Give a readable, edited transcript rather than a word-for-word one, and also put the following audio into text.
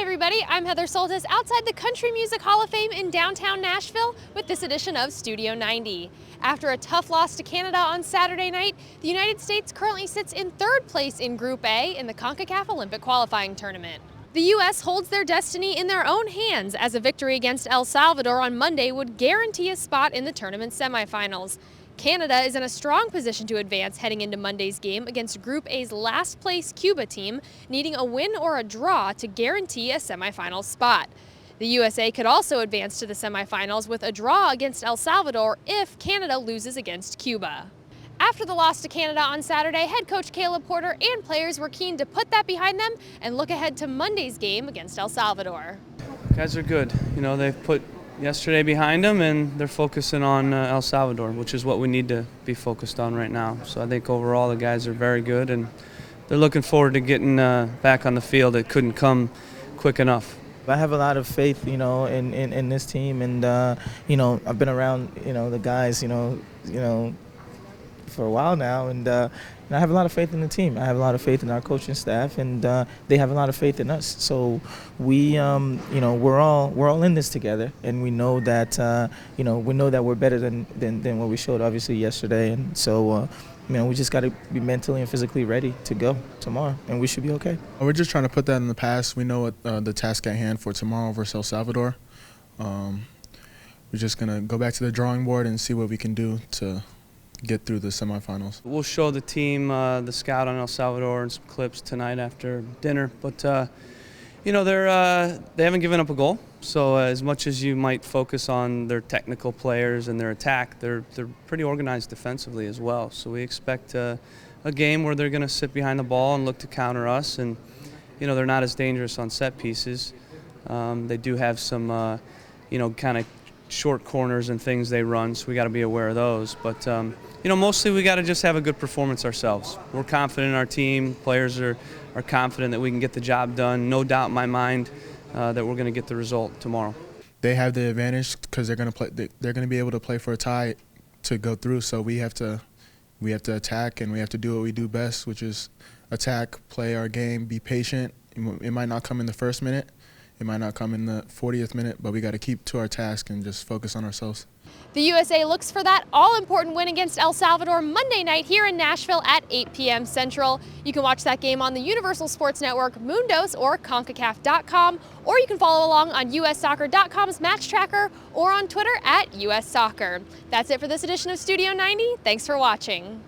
everybody, I'm Heather Soltis outside the Country Music Hall of Fame in downtown Nashville with this edition of Studio 90. After a tough loss to Canada on Saturday night, the United States currently sits in third place in Group A in the CONCACAF Olympic qualifying tournament. The U.S. holds their destiny in their own hands as a victory against El Salvador on Monday would guarantee a spot in the tournament semifinals. Canada is in a strong position to advance heading into Monday's game against Group A's last-place Cuba team, needing a win or a draw to guarantee a semifinal spot. The USA could also advance to the semifinals with a draw against El Salvador if Canada loses against Cuba. After the loss to Canada on Saturday, head coach Caleb Porter and players were keen to put that behind them and look ahead to Monday's game against El Salvador. Guys are good. They've put yesterday behind them and they're focusing on El Salvador, which is what we need to be focused on right now. So I think overall the guys are very good and they're looking forward to getting back on the field. It couldn't come quick enough. I have a lot of faith, in this team, and I've been around, the guys, for a while now, and I have a lot of faith in the team. I have a lot of faith in our coaching staff, and they have a lot of faith in us. So we, we're all in this together, and we know that, we're better than what we showed obviously yesterday, and so. We just got to be mentally and physically ready to go tomorrow, and we should be okay. We're just trying to put that in the past. We know what the task at hand for tomorrow versus El Salvador. We're just going to go back to the drawing board and see what we can do to get through the semifinals. We'll show the team the scout on El Salvador and some clips tonight after dinner, but they haven't given up a goal. So as much as you might focus on their technical players and their attack, they're pretty organized defensively as well. So we expect a game where they're going to sit behind the ball and look to counter us. And they're not as dangerous on set pieces. They do have some kind of short corners and things they run, so we got to be aware of those. But mostly we got to just have a good performance ourselves. We're confident in our team. Players are confident that we can get the job done. No doubt in my mind that we're going to get the result tomorrow. They have the advantage because they're going to play. They're going to be able to play for a tie to go through. So we have to attack, and we have to do what we do best, which is attack, play our game, be patient. It might not come in the first minute, it might not come in the 40th minute, but we got to keep to our task and just focus on ourselves. The USA looks for that all-important win against El Salvador Monday night here in Nashville at 8 p.m. Central. You can watch that game on the Universal Sports Network, Mundos, or CONCACAF.com, or you can follow along on USSoccer.com's Match Tracker or on Twitter at USSoccer. That's it for this edition of Studio 90. Thanks for watching.